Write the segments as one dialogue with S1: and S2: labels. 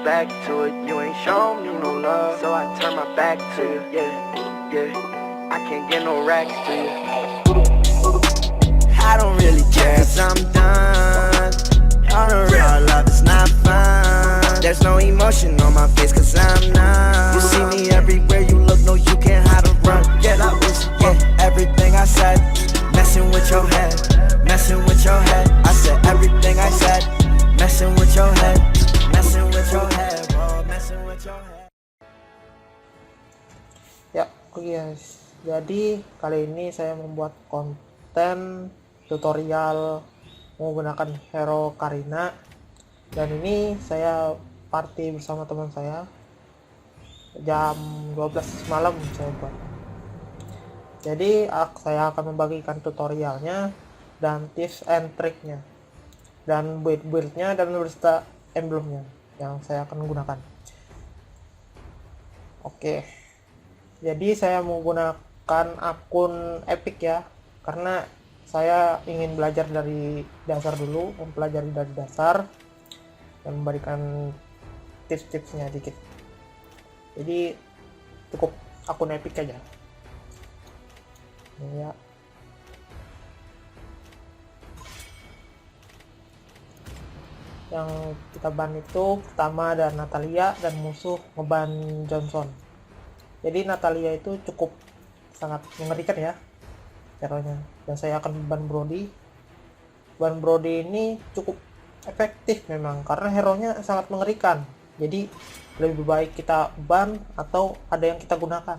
S1: back to it. You ain't shown me no love, so I turn my back to you. Yeah, I can't get no racks to you. I don't really care, cause I'm done. On the real, love is not fun. There's no emotion on my face, cause I'm numb. You see me everywhere you look, no you can't hide or run. Yeah, I wish, yeah, everything I said. Messing with your head, messing with your head. I said everything I said. Messing with your head, messing with your head, bro, messing with your head.
S2: Ya, oke guys. Jadi kali ini saya membuat konten tutorial menggunakan hero Karina. Dan ini saya party bersama teman saya. Jam 12 malam saya buat. Jadi saya akan membagikan tutorialnya dan tips and triknya. Dan build-buildnya dan beserta emblemnya yang saya akan gunakan. Oke. Jadi saya menggunakan akun Epic ya, karena saya ingin belajar dari dasar dulu, mempelajari dari dasar dan memberikan tips-tipsnya dikit. Jadi cukup akun Epic aja. Ini ya. Yang kita ban itu pertama ada Natalia dan musuh ngeban Johnson. Jadi Natalia itu cukup sangat mengerikan ya caranya, dan saya akan ban Brody. Ban Brody ini cukup efektif memang karena hero-nya sangat mengerikan. Jadi lebih baik kita ban atau ada yang kita gunakan.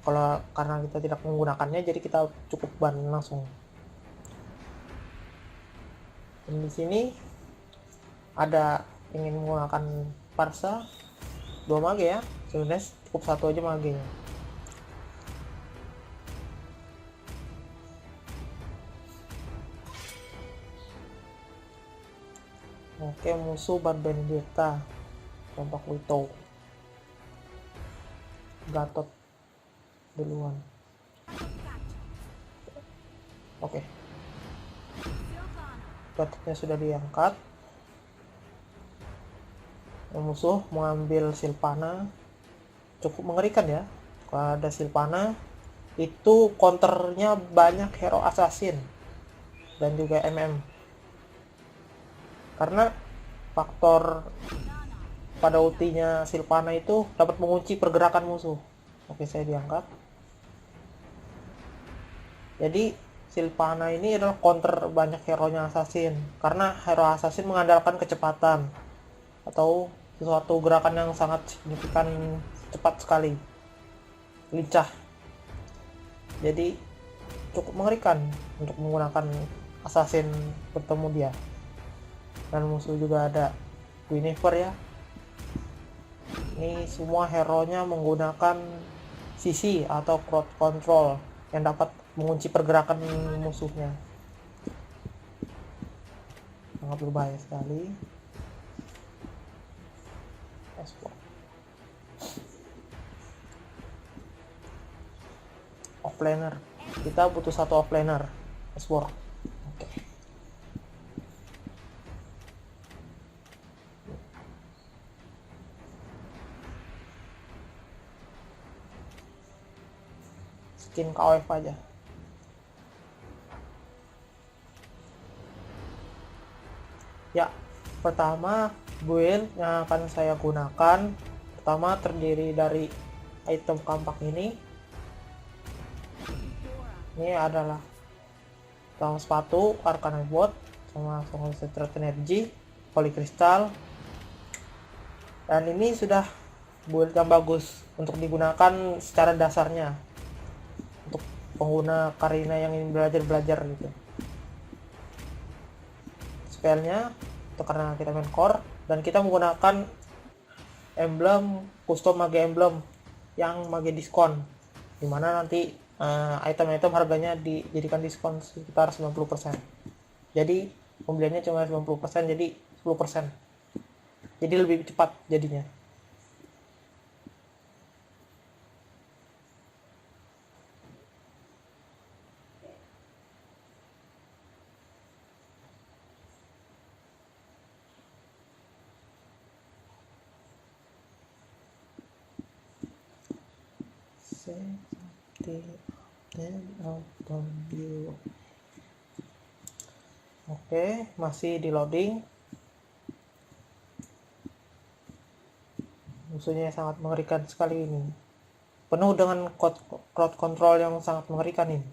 S2: Kalau karena kita tidak menggunakannya, jadi kita cukup ban langsung. Dan di sini ada ingin menggunakan Parsa 2 mage ya, sebenarnya cukup satu aja magenya. Oke, musuh ban Benedetta, Tompak Wito, Gatot duluan. Oke, Gatotnya sudah diangkat. Musuh mengambil Sylvana, cukup mengerikan ya. Kalau ada Sylvana itu counternya banyak hero assassin dan juga MM, karena faktor pada ultinya Sylvana itu dapat mengunci pergerakan musuh. Oke, saya diangkat. Jadi Sylvana ini adalah counter banyak hero-nya assassin, karena hero assassin mengandalkan kecepatan atau suatu gerakan yang sangat signifikan, cepat sekali, lincah. Jadi cukup mengerikan untuk menggunakan assassin bertemu dia. Dan musuh juga ada Guinevere ya. Ini semua hero-nya menggunakan CC atau crowd control yang dapat mengunci pergerakan musuhnya. Sangat berbahaya sekali. Offlaner, kita butuh satu offlaner. Sword. Oke. Skin KOF aja. Ya, pertama build yang akan saya gunakan pertama terdiri dari item kampak ini. Ini adalah sama sepatu Arcana Bot, sama Concentrate Energy, Holy Crystal. Dan ini sudah build yang bagus untuk digunakan secara dasarnya untuk pengguna Karina yang ingin belajar gitu. Spellnya itu karena kita main core, dan kita menggunakan emblem custom mage emblem yang mage diskon, dimana nanti item-item harganya dijadikan diskon sekitar 90%. Jadi pembeliannya cuma 90%, jadi 10%. Jadi lebih cepat jadinya. Oke, masih di loading. Musuhnya sangat mengerikan sekali ini. Penuh dengan crowd control yang sangat mengerikan ini.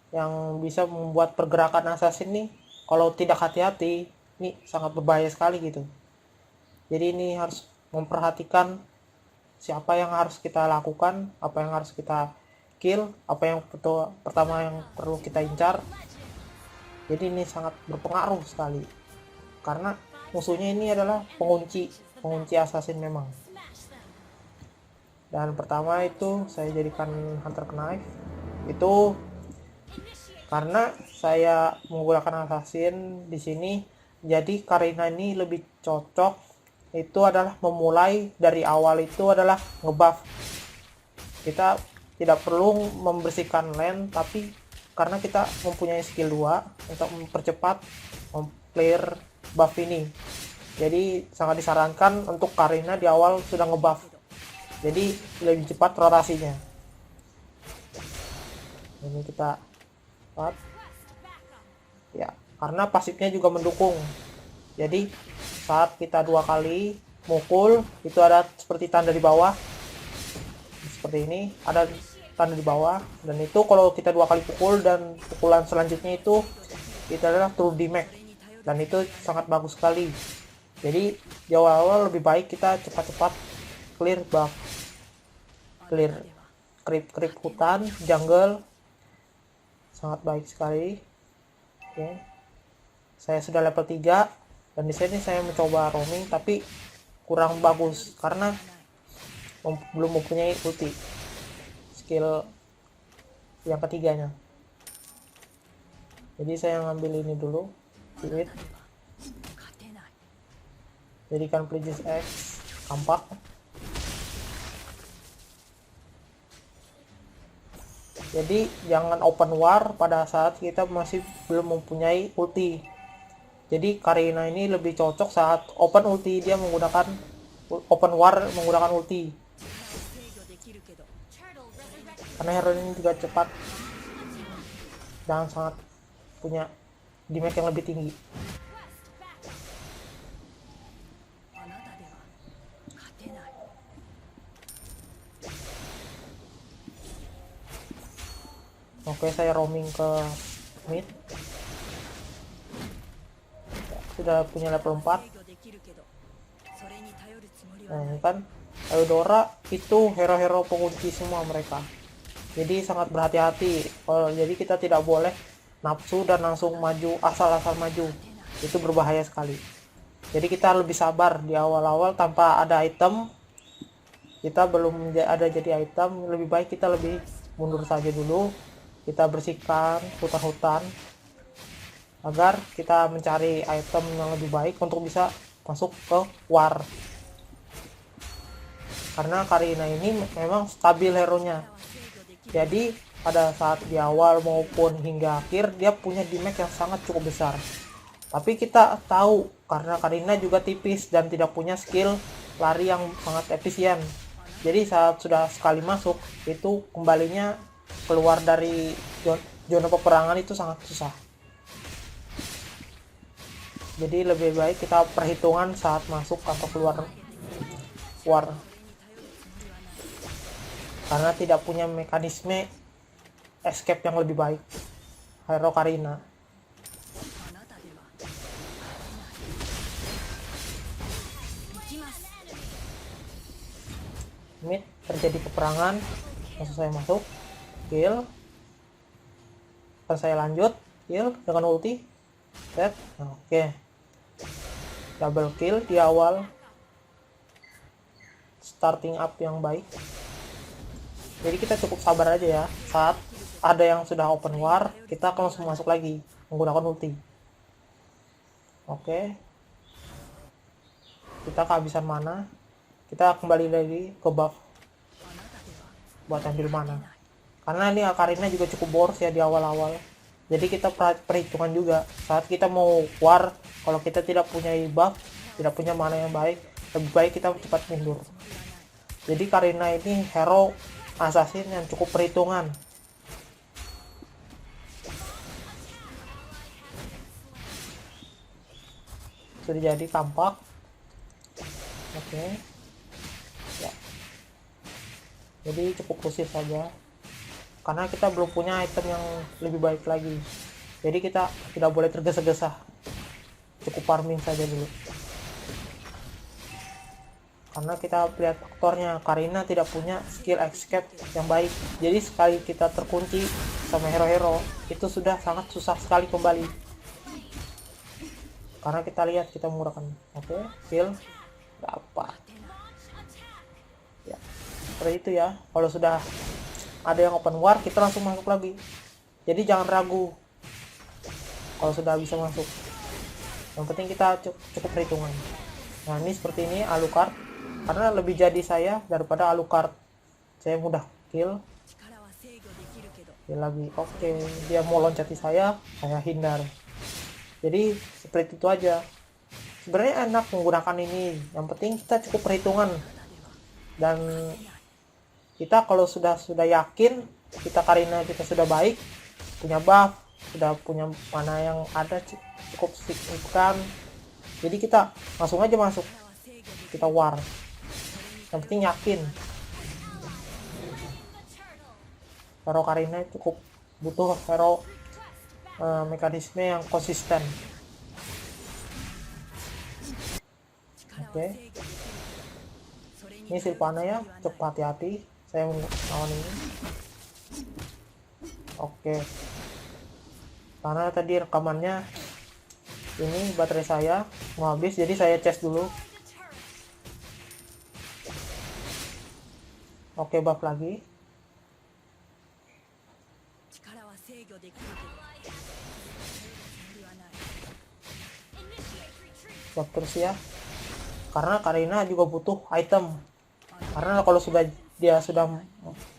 S2: Yang bisa membuat pergerakan assassin nih, kalau tidak hati-hati, ini sangat berbahaya sekali gitu. Jadi ini harus memperhatikan siapa yang harus kita lakukan, apa yang harus kita kill, apa yang pertama yang perlu kita incar. Jadi ini sangat berpengaruh sekali. Karena musuhnya ini adalah pengunci assassin memang. Dan pertama itu saya jadikan Hunter Knife. Itu karena saya menggunakan assassin di sini, jadi Karina ini lebih cocok. Itu adalah memulai dari awal itu adalah ngebuff. Kita tidak perlu membersihkan lane, tapi karena kita mempunyai skill 2 untuk mempercepat clear buff ini. Jadi sangat disarankan untuk Karina di awal sudah ngebuff. Jadi lebih cepat rotasinya. Ini kita lihat. Ya, karena pasifnya juga mendukung. Jadi saat kita 2 kali mukul itu ada seperti tanda di bawah, seperti ini ada tanda di bawah, dan itu kalau kita 2 kali pukul dan pukulan selanjutnya itu adalah true damage, dan itu sangat bagus sekali. Jadi di awal-awal lebih baik kita cepat-cepat clear buff, clear creep hutan, jungle, sangat baik sekali. Oke. Saya sudah level 3. Dan di sini saya mencoba roaming tapi kurang bagus karena belum mempunyai ulti skill yang ketiganya. Jadi saya ngambil ini dulu, Spirit. Jadikan Plagueis X kampak. Jadi jangan open war pada saat kita masih belum mempunyai ulti. Jadi Karina ini lebih cocok saat open ulti, dia menggunakan open war menggunakan ulti. Karena hero ini juga cepat dan sangat punya damage yang lebih tinggi. Oke, saya roaming ke mid. Sudah punya level 4. Nah ini kan Eudora itu hero-hero pengunci semua mereka, jadi sangat berhati-hati. Jadi kita tidak boleh nafsu dan langsung maju, asal-asal maju, itu berbahaya sekali. Jadi kita lebih sabar di awal-awal tanpa ada item, kita belum ada jadi item, lebih baik kita lebih mundur saja dulu, kita bersihkan hutan-hutan agar kita mencari item yang lebih baik untuk bisa masuk ke war. Karena Karina ini memang stabil hero-nya. Jadi pada saat di awal maupun hingga akhir dia punya damage yang sangat cukup besar. Tapi kita tahu karena Karina juga tipis dan tidak punya skill lari yang sangat efisien. Jadi saat sudah sekali masuk itu kembalinya keluar dari zona peperangan itu sangat susah. Jadi lebih baik kita perhitungan saat masuk atau keluar war, karena tidak punya mekanisme escape yang lebih baik hero Karina. Mid terjadi peperangan, langsung saya masuk kill, dan saya lanjut kill dengan ulti set. Oke. Double kill di awal, starting up yang baik. Jadi kita cukup sabar aja ya. Saat ada yang sudah open war, kita akan langsung masuk lagi menggunakan ulti. Oke. Kita kehabisan mana, kita kembali lagi ke buff buat ambil mana. Karena ini Karina juga cukup boros ya di awal-awal. Jadi kita perhitungan juga saat kita mau war, kalau kita tidak punya buff, tidak punya mana yang baik, lebih baik kita cepat mundur. Jadi Karina ini hero assassin yang cukup perhitungan. Sudah jadi tampak. Oke. Ya. Jadi cukup pusif saja. Karena kita belum punya item yang lebih baik lagi. Jadi kita tidak boleh tergesa-gesa. Cukup farming saja dulu. Karena kita lihat faktornya, Karina tidak punya skill escape yang baik. Jadi sekali kita terkunci sama hero-hero, itu sudah sangat susah sekali kembali. Karena kita lihat kita menggunakan kill dapat. Ya, seperti itu ya. Kalau sudah ada yang open war, kita langsung masuk lagi. Jadi jangan ragu kalau sudah bisa masuk. Yang penting kita cukup perhitungan. Nah ini seperti ini Alucard, karena lebih jadi saya daripada Alucard. Saya mudah kill lagi. Oke, dia mau loncati saya hindar. Jadi seperti itu aja. Sebenarnya enak menggunakan ini. Yang penting kita cukup perhitungan. Dan kita kalau sudah yakin kita Karina kita sudah baik, punya buff, sudah punya mana yang ada cukup signifikan, jadi kita langsung aja masuk, kita war. Yang penting yakin. Hero Karina cukup butuh hero mekanisme yang konsisten. Oke. Ini Sylvana ya, cepat hati-hati. Saya melawan ini. Oke. Karena tadi rekamannya ini baterai saya mau habis, jadi saya cas dulu. Oke, buff lagi. Buff terus ya. Karena Karina juga butuh item. Karena kalau dia sudah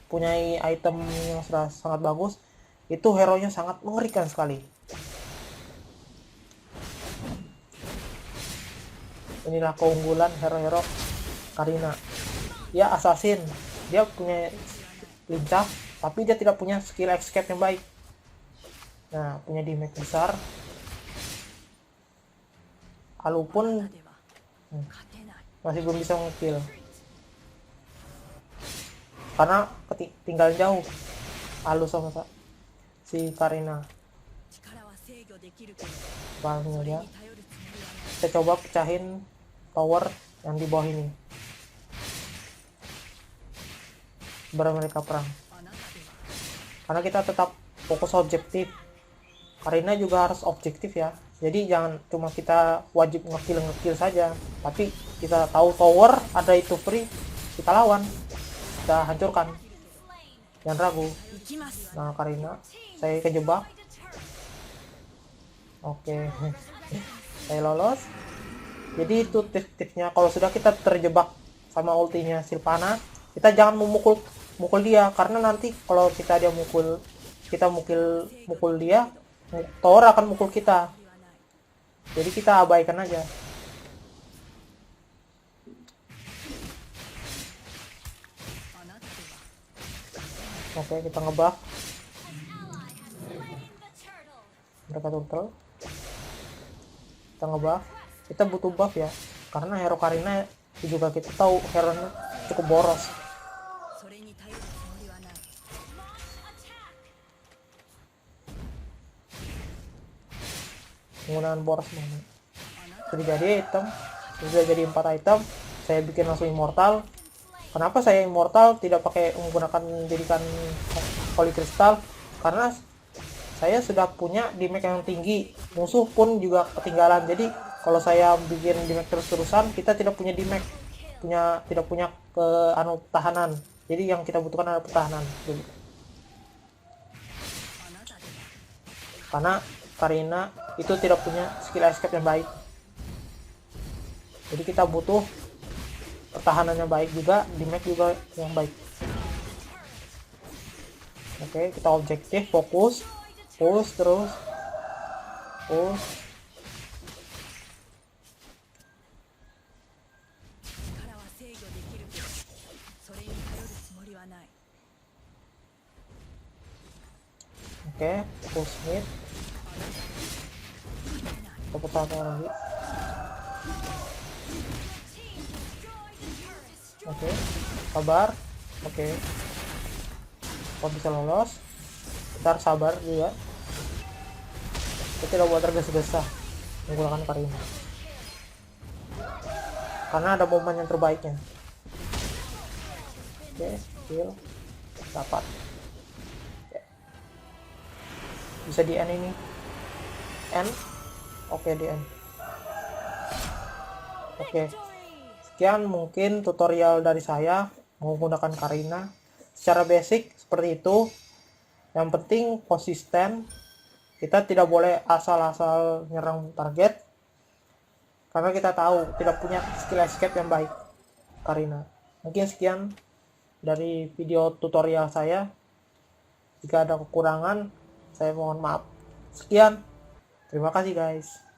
S2: punya item yang sudah sangat bagus, itu hero-nya sangat mengerikan sekali. Inilah keunggulan hero-hero Karina. Dia assassin, dia punya lincah, tapi dia tidak punya skill escape yang baik. Nah, punya damage besar. Alu pun masih belum bisa ngekill. Karena tinggal jauh Alu sama si Karina. Bahannya dia. Kita coba pecahin tower yang di bawah ini. Baru mereka perang. Karena kita tetap fokus objektif. Karina juga harus objektif ya. Jadi jangan cuma kita wajib ngekill saja, tapi kita tahu tower ada itu free, kita lawan, kita hancurkan. Jangan ragu. Nah Karina, saya kejebak. Oke. Saya lolos. Jadi itu tips-tipsnya. Kalau sudah kita terjebak sama ultinya Sylvana, kita jangan mukul dia, karena nanti kalau dia mukul dia, tower akan mukul kita. Jadi kita abaikan aja. Oke, kita ngebuff. Mereka turtle. Kita ngebuff. Kita butuh buff ya, karena hero Karina juga kita tahu hero-nya cukup boros. Penggunaan boros banget. Sudah jadi item, sudah jadi 4 item. Saya bikin langsung immortal. Kenapa saya immortal tidak pakai menggunakan jadikan holy crystal? Karena saya sudah punya damage yang tinggi, musuh pun juga ketinggalan. Jadi kalau saya bikin damage terus-terusan, kita tidak punya damage, tidak punya tahanan. Jadi yang kita butuhkan adalah pertahanan dulu. Karena Karina itu tidak punya skill escape yang baik. Jadi kita butuh pertahanannya baik juga, damage juga yang baik. Oke, kita objektif, fokus, push terus, push. Oke, push mid. Dapat satu lagi. Oke, sabar. Oke, kok bisa lolos? Ntar sabar juga. Kita tidak buat tergesa-gesa menggunakan Karina, karena ada momen yang terbaiknya. Oke, kill dapat. Oke. Bisa di end ini. End. Oke, di end. Oke. Sekian mungkin tutorial dari saya menggunakan Karina. Secara basic seperti itu. Yang penting konsisten. Kita tidak boleh asal-asal nyerang target, karena kita tahu tidak punya skill escape yang baik Karina. Mungkin sekian dari video tutorial saya. Jika ada kekurangan, saya mohon maaf. Sekian, terima kasih guys.